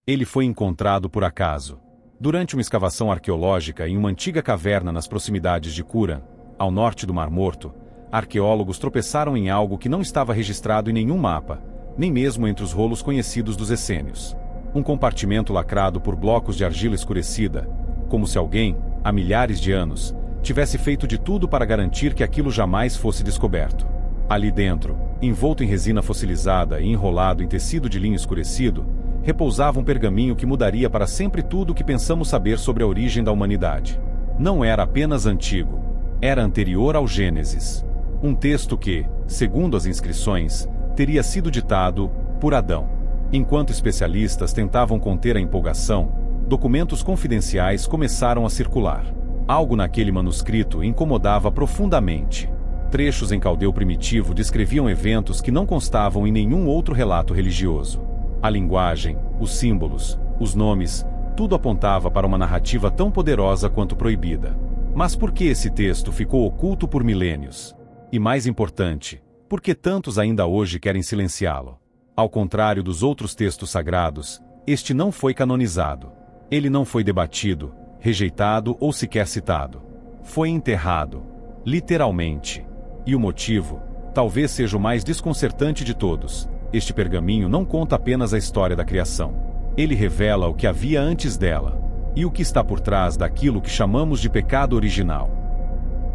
Ele foi encontrado por acaso. Durante uma escavação arqueológica em uma antiga caverna nas proximidades de Qumran, ao norte do Mar Morto, arqueólogos tropeçaram em algo que não estava registrado em nenhum mapa, nem mesmo entre os rolos conhecidos dos essênios. Um compartimento lacrado por blocos de argila escurecida, como se alguém, há milhares de anos, tivesse feito de tudo para garantir que aquilo jamais fosse descoberto. Ali dentro, envolto em resina fossilizada e enrolado em tecido de linho escurecido, repousava um pergaminho que mudaria para sempre tudo o que pensamos saber sobre a origem da humanidade. Não era apenas antigo, era anterior ao Gênesis. Um texto que, segundo as inscrições, teria sido ditado por Adão. Enquanto especialistas tentavam conter a empolgação, documentos confidenciais começaram a circular. Algo naquele manuscrito incomodava profundamente. Trechos em caldeu primitivo descreviam eventos que não constavam em nenhum outro relato religioso. A linguagem, os símbolos, os nomes, tudo apontava para uma narrativa tão poderosa quanto proibida. Mas por que esse texto ficou oculto por milênios? E mais importante, por que tantos ainda hoje querem silenciá-lo? Ao contrário dos outros textos sagrados, este não foi canonizado. Ele não foi debatido, rejeitado ou sequer citado. Foi enterrado, literalmente. E o motivo, talvez seja o mais desconcertante de todos. Este pergaminho não conta apenas a história da criação. Ele revela o que havia antes dela, e o que está por trás daquilo que chamamos de pecado original.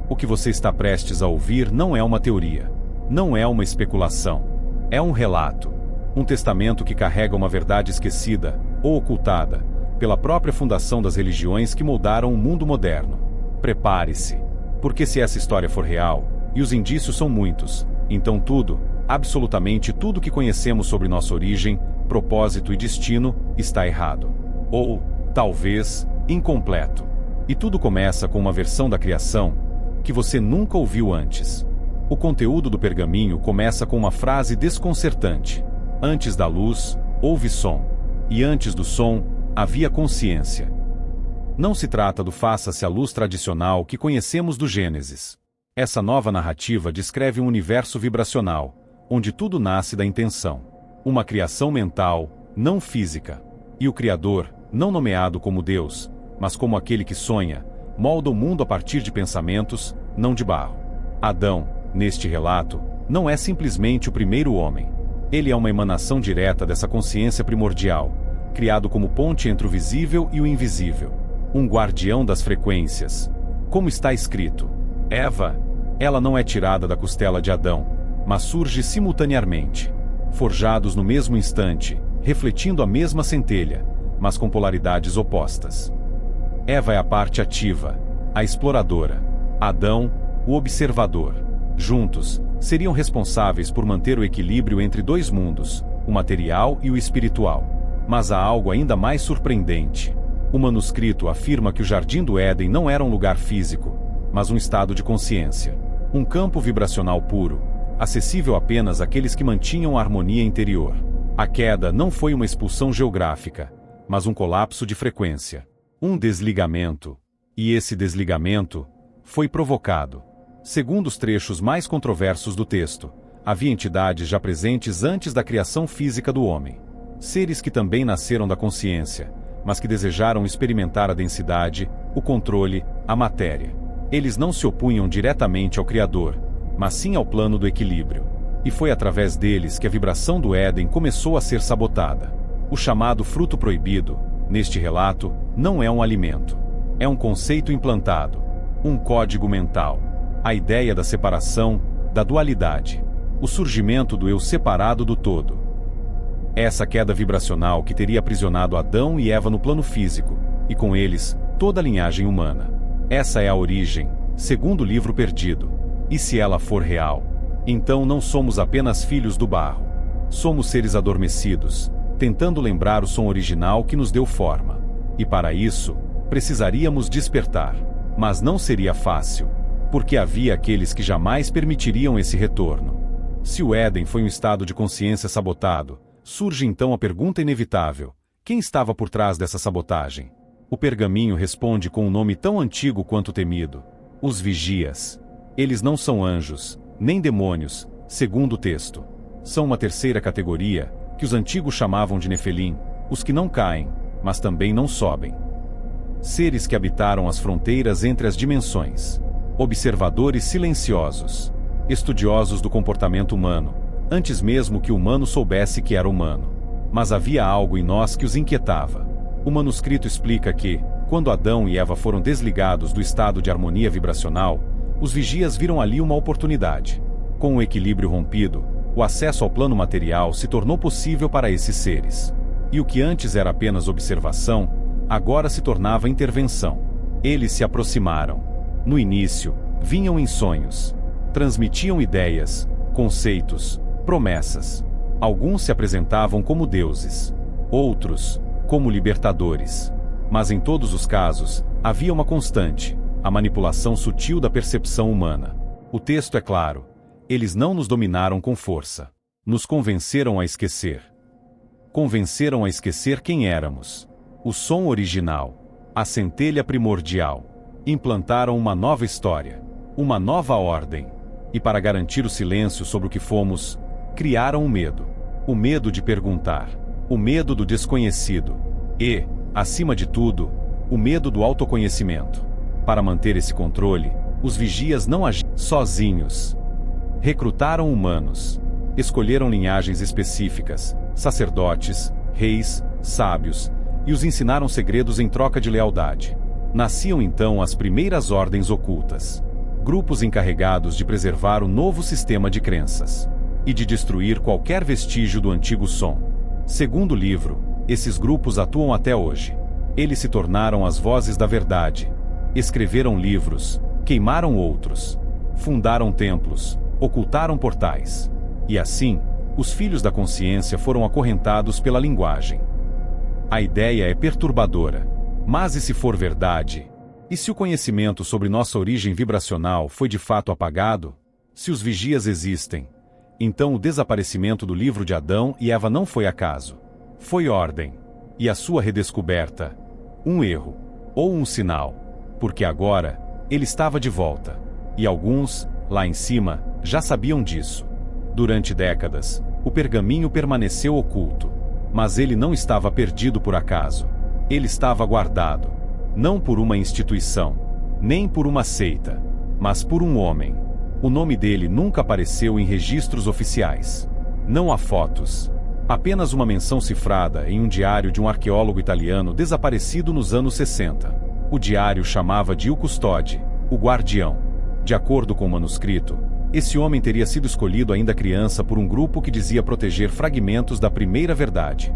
O que você está prestes a ouvir não é uma teoria, não é uma especulação, é um relato, um testamento que carrega uma verdade esquecida, ou ocultada, pela própria fundação das religiões que moldaram o mundo moderno. Prepare-se, porque se essa história for real, e os indícios são muitos, então tudo, absolutamente tudo que conhecemos sobre nossa origem, propósito e destino, está errado. Ou, talvez, incompleto. E tudo começa com uma versão da criação que você nunca ouviu antes. O conteúdo do pergaminho começa com uma frase desconcertante. Antes da luz, houve som. E antes do som, havia consciência. Não se trata do faça-se a luz tradicional que conhecemos do Gênesis. Essa nova narrativa descreve um universo vibracional, onde tudo nasce da intenção. Uma criação mental, não física. E o Criador, não nomeado como Deus, mas como aquele que sonha, molda o mundo a partir de pensamentos, não de barro. Adão, neste relato, não é simplesmente o primeiro homem. Ele é uma emanação direta dessa consciência primordial, criado como ponte entre o visível e o invisível. Um guardião das frequências. Como está escrito, Eva, ela não é tirada da costela de Adão, mas surge simultaneamente. Forjados no mesmo instante, refletindo a mesma centelha, mas com polaridades opostas. Eva é a parte ativa, a exploradora. Adão, o observador. Juntos, seriam responsáveis por manter o equilíbrio entre dois mundos, o material e o espiritual. Mas há algo ainda mais surpreendente. O manuscrito afirma que o Jardim do Éden não era um lugar físico, mas um estado de consciência. Um campo vibracional puro, acessível apenas àqueles que mantinham a harmonia interior. A queda não foi uma expulsão geográfica, mas um colapso de frequência. Um desligamento. E esse desligamento foi provocado. Segundo os trechos mais controversos do texto, havia entidades já presentes antes da criação física do homem. Seres que também nasceram da consciência, mas que desejaram experimentar a densidade, o controle, a matéria. Eles não se opunham diretamente ao Criador, mas sim ao plano do equilíbrio. E foi através deles que a vibração do Éden começou a ser sabotada. O chamado fruto proibido, neste relato, não é um alimento. É um conceito implantado, um código mental. A ideia da separação, da dualidade. O surgimento do eu separado do todo. Essa queda vibracional que teria aprisionado Adão e Eva no plano físico, e com eles, toda a linhagem humana. Essa é a origem, segundo o livro perdido. E se ela for real, então não somos apenas filhos do barro. Somos seres adormecidos, tentando lembrar o som original que nos deu forma. E para isso, precisaríamos despertar. Mas não seria fácil, porque havia aqueles que jamais permitiriam esse retorno. Se o Éden foi um estado de consciência sabotado, surge então a pergunta inevitável: quem estava por trás dessa sabotagem? O pergaminho responde com um nome tão antigo quanto temido: os vigias. Eles não são anjos, nem demônios, segundo o texto. São uma terceira categoria, que os antigos chamavam de Nefelim, os que não caem, mas também não sobem. Seres que habitaram as fronteiras entre as dimensões. Observadores silenciosos. Estudiosos do comportamento humano, antes mesmo que o humano soubesse que era humano. Mas havia algo em nós que os inquietava. O manuscrito explica que, quando Adão e Eva foram desligados do estado de harmonia vibracional, os vigias viram ali uma oportunidade. Com o equilíbrio rompido, o acesso ao plano material se tornou possível para esses seres. E o que antes era apenas observação, agora se tornava intervenção. Eles se aproximaram. No início, vinham em sonhos. Transmitiam ideias, conceitos, promessas. Alguns se apresentavam como deuses. Outros, como libertadores. Mas em todos os casos, havia uma constante: a manipulação sutil da percepção humana. O texto é claro. Eles não nos dominaram com força. Nos convenceram a esquecer. Convenceram a esquecer quem éramos. O som original. A centelha primordial. Implantaram uma nova história. Uma nova ordem. E para garantir o silêncio sobre o que fomos, criaram o medo. O medo de perguntar. O medo do desconhecido. E, acima de tudo, o medo do autoconhecimento. Para manter esse controle, os vigias não agiam sozinhos. Recrutaram humanos. Escolheram linhagens específicas, sacerdotes, reis, sábios, e os ensinaram segredos em troca de lealdade. Nasciam então as primeiras ordens ocultas. Grupos encarregados de preservar o novo sistema de crenças. E de destruir qualquer vestígio do antigo som. Segundo o livro, esses grupos atuam até hoje. Eles se tornaram as vozes da verdade. Escreveram livros, queimaram outros. Fundaram templos, ocultaram portais. E assim, os filhos da consciência foram acorrentados pela linguagem. A ideia é perturbadora. Mas e se for verdade? E se o conhecimento sobre nossa origem vibracional foi de fato apagado? Se os vigias existem, então o desaparecimento do livro de Adão e Eva não foi acaso. Foi ordem. E a sua redescoberta, um erro, ou um sinal, porque agora, ele estava de volta. E alguns, lá em cima, já sabiam disso. Durante décadas, o pergaminho permaneceu oculto. Mas ele não estava perdido por acaso. Ele estava guardado. Não por uma instituição, nem por uma seita, mas por um homem. O nome dele nunca apareceu em registros oficiais. Não há fotos. Apenas uma menção cifrada em um diário de um arqueólogo italiano desaparecido nos anos 60. O diário chamava de O Custode, o guardião. De acordo com o manuscrito, esse homem teria sido escolhido ainda criança por um grupo que dizia proteger fragmentos da primeira verdade.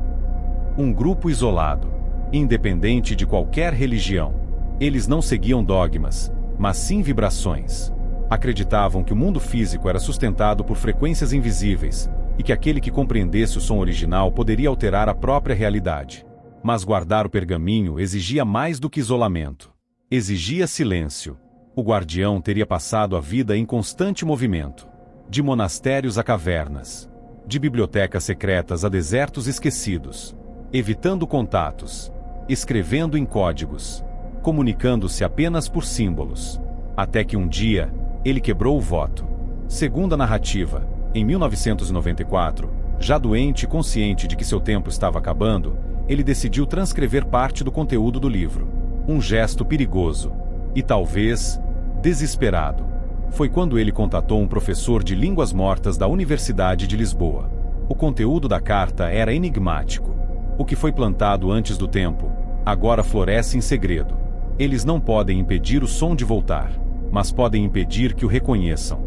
Um grupo isolado, independente de qualquer religião. Eles não seguiam dogmas, mas sim vibrações. Acreditavam que o mundo físico era sustentado por frequências invisíveis, e que aquele que compreendesse o som original poderia alterar a própria realidade. Mas guardar o pergaminho exigia mais do que isolamento. Exigia silêncio. O guardião teria passado a vida em constante movimento. De monastérios a cavernas. De bibliotecas secretas a desertos esquecidos. Evitando contatos. Escrevendo em códigos. Comunicando-se apenas por símbolos. Até que um dia, ele quebrou o voto. Segundo a narrativa, em 1994, já doente e consciente de que seu tempo estava acabando, ele decidiu transcrever parte do conteúdo do livro. Um gesto perigoso. E talvez, desesperado. Foi quando ele contatou um professor de línguas mortas da Universidade de Lisboa. O conteúdo da carta era enigmático. O que foi plantado antes do tempo, agora floresce em segredo. Eles não podem impedir o som de voltar, mas podem impedir que o reconheçam.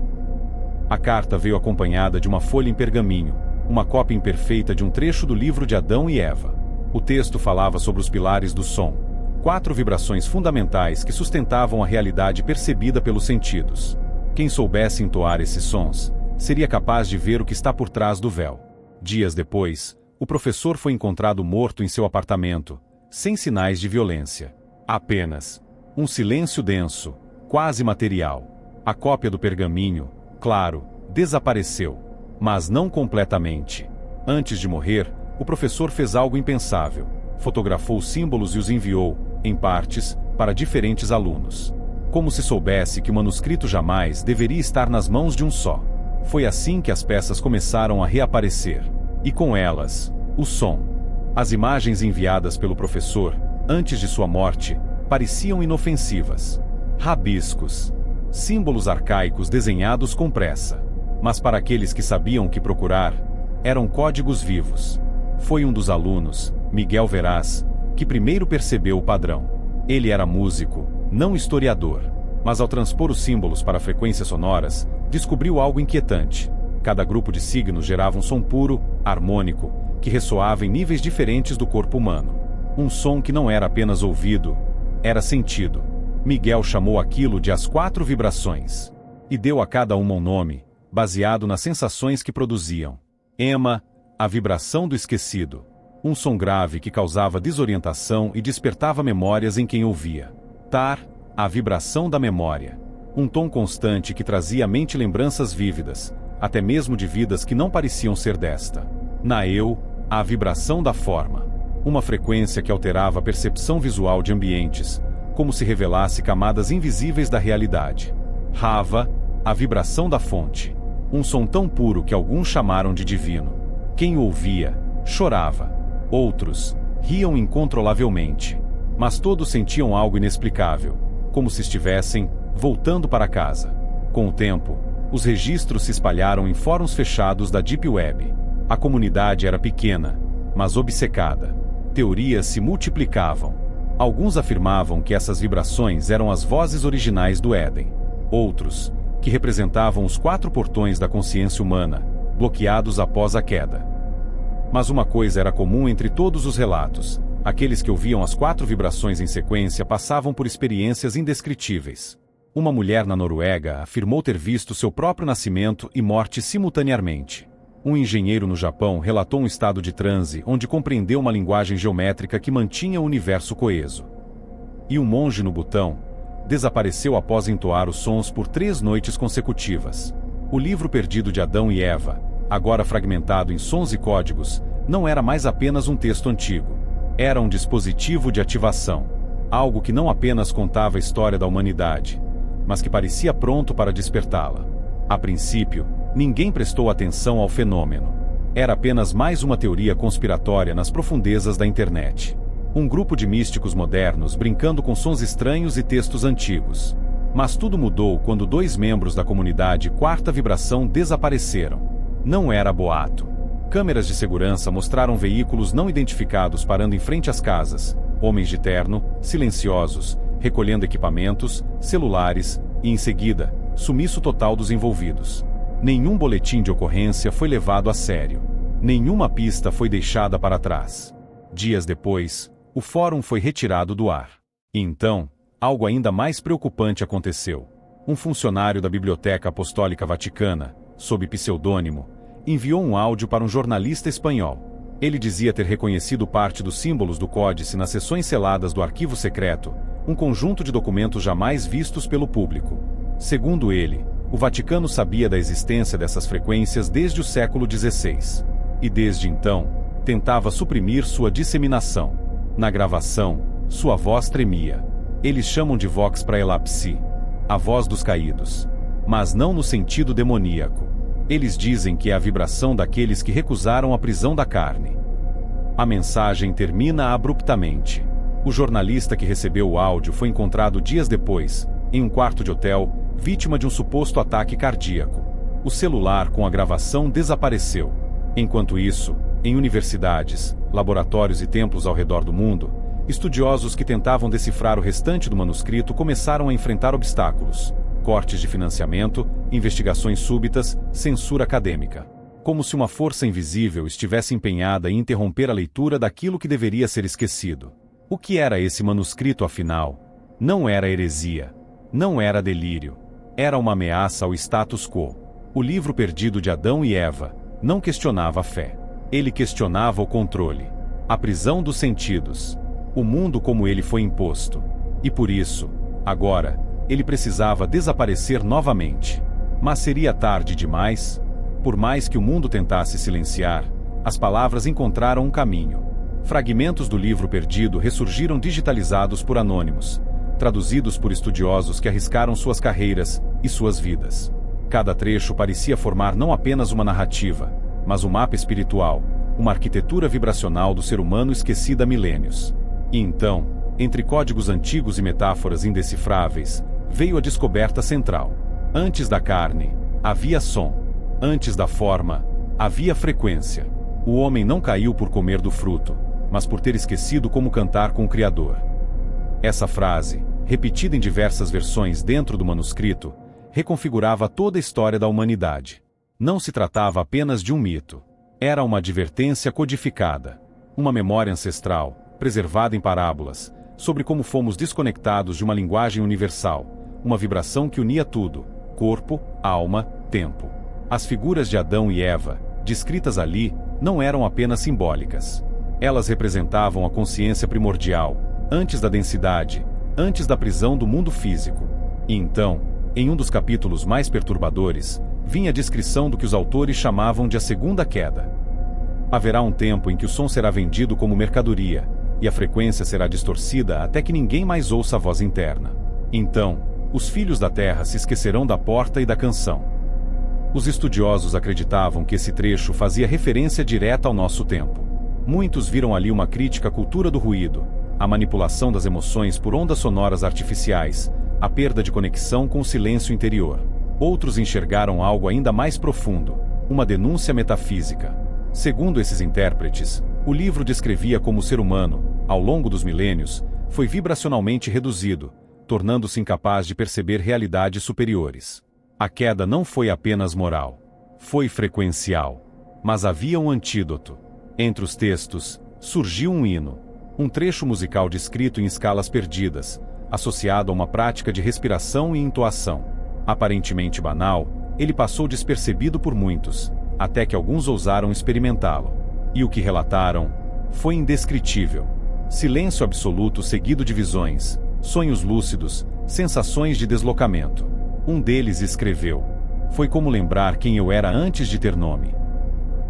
A carta veio acompanhada de uma folha em pergaminho, uma cópia imperfeita de um trecho do livro de Adão e Eva. O texto falava sobre os pilares do som, 4 vibrações fundamentais que sustentavam a realidade percebida pelos sentidos. Quem soubesse entoar esses sons, seria capaz de ver o que está por trás do véu. Dias depois, o professor foi encontrado morto em seu apartamento, sem sinais de violência. Apenas um silêncio denso, quase material. A cópia do pergaminho, claro, desapareceu, mas não completamente. Antes de morrer, o professor fez algo impensável. Fotografou símbolos e os enviou, em partes, para diferentes alunos. Como se soubesse que o manuscrito jamais deveria estar nas mãos de um só. Foi assim que as peças começaram a reaparecer. E com elas, o som. As imagens enviadas pelo professor, antes de sua morte, pareciam inofensivas. Rabiscos. Símbolos arcaicos desenhados com pressa. Mas para aqueles que sabiam o que procurar, eram códigos vivos. Foi um dos alunos, Miguel Veraz, que primeiro percebeu o padrão. Ele era músico, não historiador. Mas ao transpor os símbolos para frequências sonoras, descobriu algo inquietante. Cada grupo de signos gerava um som puro, harmônico, que ressoava em níveis diferentes do corpo humano. Um som que não era apenas ouvido, era sentido. Miguel chamou aquilo de as 4 vibrações. E deu a cada uma um nome, baseado nas sensações que produziam. Ema, a vibração do esquecido. Um som grave que causava desorientação e despertava memórias em quem ouvia. Tar, a vibração da memória. Um tom constante que trazia à mente lembranças vívidas, até mesmo de vidas que não pareciam ser desta. Naeu, a vibração da forma. Uma frequência que alterava a percepção visual de ambientes, como se revelasse camadas invisíveis da realidade. Rava, a vibração da fonte. Um som tão puro que alguns chamaram de divino. Quem o ouvia, chorava. Outros, riam incontrolavelmente. Mas todos sentiam algo inexplicável, como se estivessem voltando para casa. Com o tempo, os registros se espalharam em fóruns fechados da Deep Web. A comunidade era pequena, mas obcecada. Teorias se multiplicavam. Alguns afirmavam que essas vibrações eram as vozes originais do Éden. Outros, que representavam os 4 portões da consciência humana, bloqueados após a queda. Mas uma coisa era comum entre todos os relatos: aqueles que ouviam as 4 vibrações em sequência passavam por experiências indescritíveis. Uma mulher na Noruega afirmou ter visto seu próprio nascimento e morte simultaneamente. Um engenheiro no Japão relatou um estado de transe onde compreendeu uma linguagem geométrica que mantinha o universo coeso. E um monge no Butão desapareceu após entoar os sons por 3 noites consecutivas. O livro perdido de Adão e Eva, agora fragmentado em sons e códigos, não era mais apenas um texto antigo. Era um dispositivo de ativação. Algo que não apenas contava a história da humanidade, mas que parecia pronto para despertá-la. A princípio, ninguém prestou atenção ao fenômeno. Era apenas mais uma teoria conspiratória nas profundezas da internet. Um grupo de místicos modernos brincando com sons estranhos e textos antigos. Mas tudo mudou quando 2 membros da comunidade 4ª Vibração desapareceram. Não era boato. Câmeras de segurança mostraram veículos não identificados parando em frente às casas, homens de terno, silenciosos, recolhendo equipamentos, celulares, e em seguida, sumiço total dos envolvidos. Nenhum boletim de ocorrência foi levado a sério. Nenhuma pista foi deixada para trás. Dias depois, o fórum foi retirado do ar. E então, algo ainda mais preocupante aconteceu. Um funcionário da Biblioteca Apostólica Vaticana, sob pseudônimo, enviou um áudio para um jornalista espanhol. Ele dizia ter reconhecido parte dos símbolos do códice nas seções seladas do arquivo secreto, um conjunto de documentos jamais vistos pelo público. Segundo ele, o Vaticano sabia da existência dessas frequências desde o século XVI. E desde então, tentava suprimir sua disseminação. Na gravação, sua voz tremia. Eles chamam de vox praelapsi, a voz dos caídos. Mas não no sentido demoníaco. Eles dizem que é a vibração daqueles que recusaram a prisão da carne. A mensagem termina abruptamente. O jornalista que recebeu o áudio foi encontrado dias depois, em um quarto de hotel, vítima de um suposto ataque cardíaco. O celular com a gravação desapareceu. Enquanto isso, em universidades, laboratórios e templos ao redor do mundo, estudiosos que tentavam decifrar o restante do manuscrito começaram a enfrentar obstáculos. Cortes de financiamento, investigações súbitas, censura acadêmica. Como se uma força invisível estivesse empenhada em interromper a leitura daquilo que deveria ser esquecido. O que era esse manuscrito, afinal? Não era heresia. Não era delírio. Era uma ameaça ao status quo. O livro perdido de Adão e Eva não questionava a fé. Ele questionava o controle. A prisão dos sentidos. O mundo como ele foi imposto. E por isso, agora, ele precisava desaparecer novamente. Mas seria tarde demais? Por mais que o mundo tentasse silenciar, as palavras encontraram um caminho. Fragmentos do livro perdido ressurgiram digitalizados por anônimos, traduzidos por estudiosos que arriscaram suas carreiras e suas vidas. Cada trecho parecia formar não apenas uma narrativa, mas um mapa espiritual, uma arquitetura vibracional do ser humano esquecida há milênios. E então, entre códigos antigos e metáforas indecifráveis, veio a descoberta central. Antes da carne, havia som. Antes da forma, havia frequência. O homem não caiu por comer do fruto, mas por ter esquecido como cantar com o Criador. Essa frase, repetida em diversas versões dentro do manuscrito, reconfigurava toda a história da humanidade. Não se tratava apenas de um mito. Era uma advertência codificada, uma memória ancestral, preservada em parábolas, sobre como fomos desconectados de uma linguagem universal, uma vibração que unia tudo: corpo, alma, tempo. As figuras de Adão e Eva, descritas ali, não eram apenas simbólicas. Elas representavam a consciência primordial, antes da densidade, antes da prisão do mundo físico. E então, em um dos capítulos mais perturbadores, vinha a descrição do que os autores chamavam de a segunda queda. Haverá um tempo em que o som será vendido como mercadoria, e a frequência será distorcida até que ninguém mais ouça a voz interna. Então, os filhos da terra se esquecerão da porta e da canção. Os estudiosos acreditavam que esse trecho fazia referência direta ao nosso tempo. Muitos viram ali uma crítica à cultura do ruído, a manipulação das emoções por ondas sonoras artificiais, a perda de conexão com o silêncio interior. Outros enxergaram algo ainda mais profundo, uma denúncia metafísica. Segundo esses intérpretes, o livro descrevia como o ser humano, ao longo dos milênios, foi vibracionalmente reduzido, tornando-se incapaz de perceber realidades superiores. A queda não foi apenas moral, foi frequencial. Mas havia um antídoto. Entre os textos, surgiu um hino, um trecho musical descrito em escalas perdidas, associado a uma prática de respiração e entoação. Aparentemente banal, ele passou despercebido por muitos, até que alguns ousaram experimentá-lo. E o que relataram foi indescritível. Silêncio absoluto seguido de visões, sonhos lúcidos, sensações de deslocamento. Um deles escreveu: "Foi como lembrar quem eu era antes de ter nome."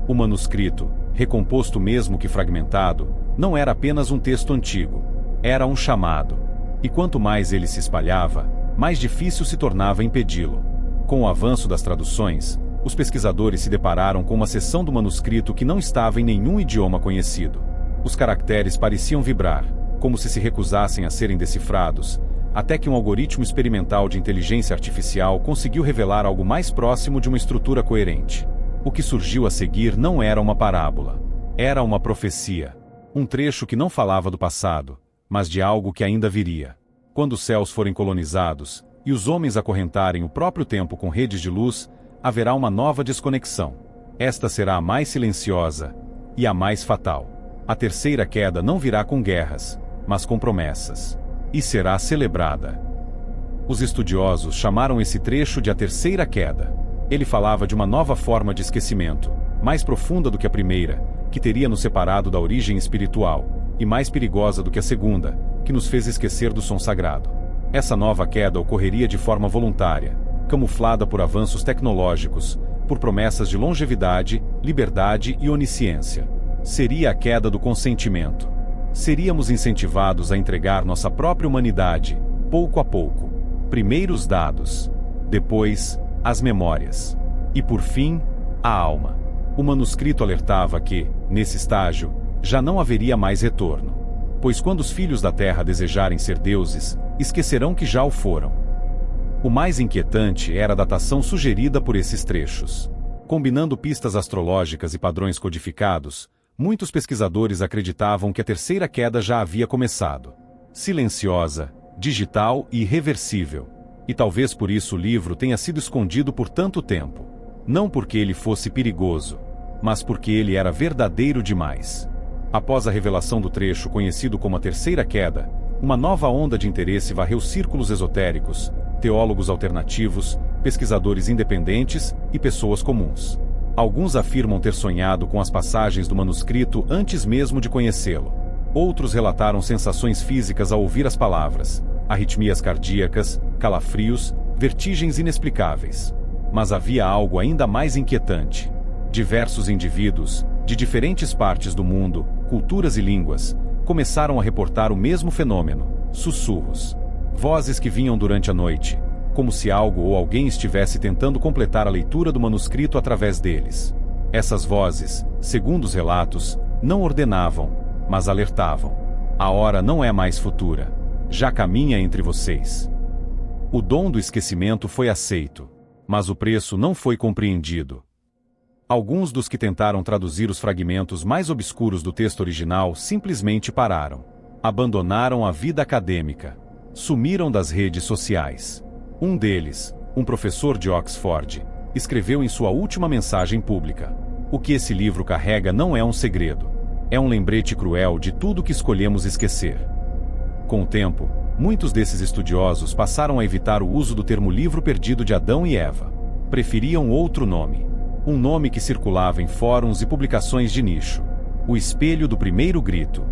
O manuscrito, recomposto mesmo que fragmentado, não era apenas um texto antigo. Era um chamado. E quanto mais ele se espalhava, mais difícil se tornava impedi-lo. Com o avanço das traduções, os pesquisadores se depararam com uma seção do manuscrito que não estava em nenhum idioma conhecido. Os caracteres pareciam vibrar, como se recusassem a serem decifrados, até que um algoritmo experimental de inteligência artificial conseguiu revelar algo mais próximo de uma estrutura coerente. O que surgiu a seguir não era uma parábola. Era uma profecia. Um trecho que não falava do passado, mas de algo que ainda viria. Quando os céus forem colonizados, e os homens acorrentarem o próprio tempo com redes de luz, haverá uma nova desconexão. Esta será a mais silenciosa e a mais fatal. A terceira queda não virá com guerras, mas com promessas. E será celebrada. Os estudiosos chamaram esse trecho de a terceira queda. Ele falava de uma nova forma de esquecimento, mais profunda do que a primeira, que teria nos separado da origem espiritual, e mais perigosa do que a segunda, que nos fez esquecer do som sagrado. Essa nova queda ocorreria de forma voluntária, camuflada por avanços tecnológicos, por promessas de longevidade, liberdade e onisciência. Seria a queda do consentimento. Seríamos incentivados a entregar nossa própria humanidade, pouco a pouco. Primeiro os dados, depois as memórias. E por fim, a alma. O manuscrito alertava que, nesse estágio, já não haveria mais retorno. Pois quando os filhos da terra desejarem ser deuses, esquecerão que já o foram. O mais inquietante era a datação sugerida por esses trechos. Combinando pistas astrológicas e padrões codificados, muitos pesquisadores acreditavam que a terceira queda já havia começado. Silenciosa, digital e irreversível. E talvez por isso o livro tenha sido escondido por tanto tempo. Não porque ele fosse perigoso, mas porque ele era verdadeiro demais. Após a revelação do trecho conhecido como a terceira queda, uma nova onda de interesse varreu círculos esotéricos, teólogos alternativos, pesquisadores independentes e pessoas comuns. Alguns afirmam ter sonhado com as passagens do manuscrito antes mesmo de conhecê-lo. Outros relataram sensações físicas ao ouvir as palavras, arritmias cardíacas, calafrios, vertigens inexplicáveis. Mas havia algo ainda mais inquietante. Diversos indivíduos, de diferentes partes do mundo, culturas e línguas, começaram a reportar o mesmo fenômeno: sussurros. Vozes que vinham durante a noite, como se algo ou alguém estivesse tentando completar a leitura do manuscrito através deles. Essas vozes, segundo os relatos, não ordenavam, mas alertavam. A hora não é mais futura. Já caminha entre vocês. O dom do esquecimento foi aceito, mas o preço não foi compreendido. Alguns dos que tentaram traduzir os fragmentos mais obscuros do texto original simplesmente pararam. Abandonaram a vida acadêmica. Sumiram das redes sociais. Um deles, um professor de Oxford, escreveu em sua última mensagem pública: "O que esse livro carrega não é um segredo. É um lembrete cruel de tudo que escolhemos esquecer." Com o tempo, muitos desses estudiosos passaram a evitar o uso do termo livro perdido de Adão e Eva. Preferiam outro nome. Um nome que circulava em fóruns e publicações de nicho: o espelho do primeiro grito.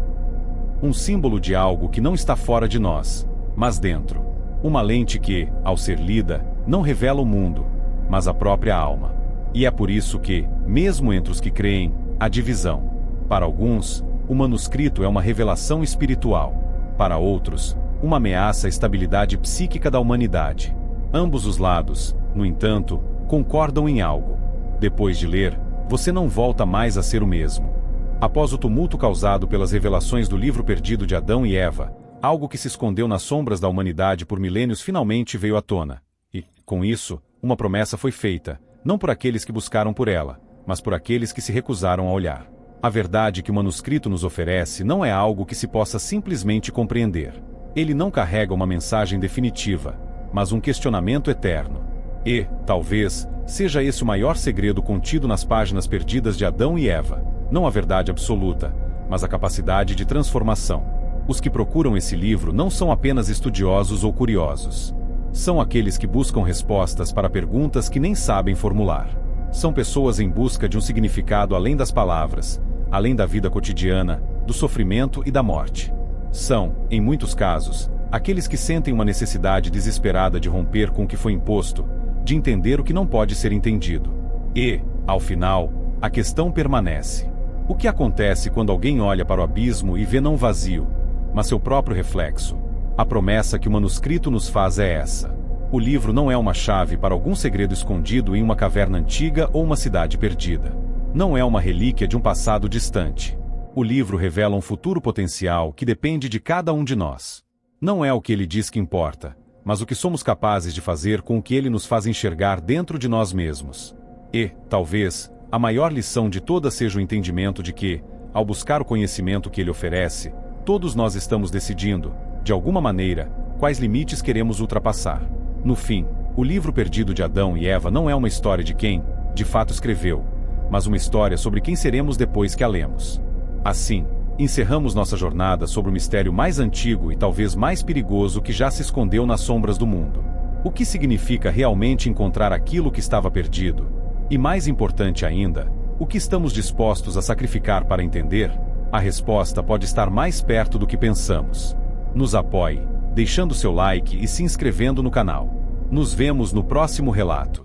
Um símbolo de algo que não está fora de nós, mas dentro. Uma lente que, ao ser lida, não revela o mundo, mas a própria alma. E é por isso que, mesmo entre os que creem, há divisão. Para alguns, o manuscrito é uma revelação espiritual. Para outros, uma ameaça à estabilidade psíquica da humanidade. Ambos os lados, no entanto, concordam em algo. Depois de ler, você não volta mais a ser o mesmo. Após o tumulto causado pelas revelações do livro perdido de Adão e Eva, algo que se escondeu nas sombras da humanidade por milênios finalmente veio à tona. E, com isso, uma promessa foi feita, não por aqueles que buscaram por ela, mas por aqueles que se recusaram a olhar. A verdade que o manuscrito nos oferece não é algo que se possa simplesmente compreender. Ele não carrega uma mensagem definitiva, mas um questionamento eterno. E, talvez, seja esse o maior segredo contido nas páginas perdidas de Adão e Eva. Não a verdade absoluta, mas a capacidade de transformação. Os que procuram esse livro não são apenas estudiosos ou curiosos. São aqueles que buscam respostas para perguntas que nem sabem formular. São pessoas em busca de um significado além das palavras, além da vida cotidiana, do sofrimento e da morte. São, em muitos casos, aqueles que sentem uma necessidade desesperada de romper com o que foi imposto, de entender o que não pode ser entendido. E, ao final, a questão permanece. O que acontece quando alguém olha para o abismo e vê não vazio, mas seu próprio reflexo? A promessa que o manuscrito nos faz é essa. O livro não é uma chave para algum segredo escondido em uma caverna antiga ou uma cidade perdida. Não é uma relíquia de um passado distante. O livro revela um futuro potencial que depende de cada um de nós. Não é o que ele diz que importa, mas o que somos capazes de fazer com o que ele nos faz enxergar dentro de nós mesmos. E, talvez, a maior lição de todas seja o entendimento de que, ao buscar o conhecimento que ele oferece, todos nós estamos decidindo, de alguma maneira, quais limites queremos ultrapassar. No fim, o livro perdido de Adão e Eva não é uma história de quem, de fato, escreveu, mas uma história sobre quem seremos depois que a lemos. Assim, encerramos nossa jornada sobre o mistério mais antigo e talvez mais perigoso que já se escondeu nas sombras do mundo. O que significa realmente encontrar aquilo que estava perdido? E mais importante ainda, o que estamos dispostos a sacrificar para entender? A resposta pode estar mais perto do que pensamos. Nos apoie, deixando seu like e se inscrevendo no canal. Nos vemos no próximo relato.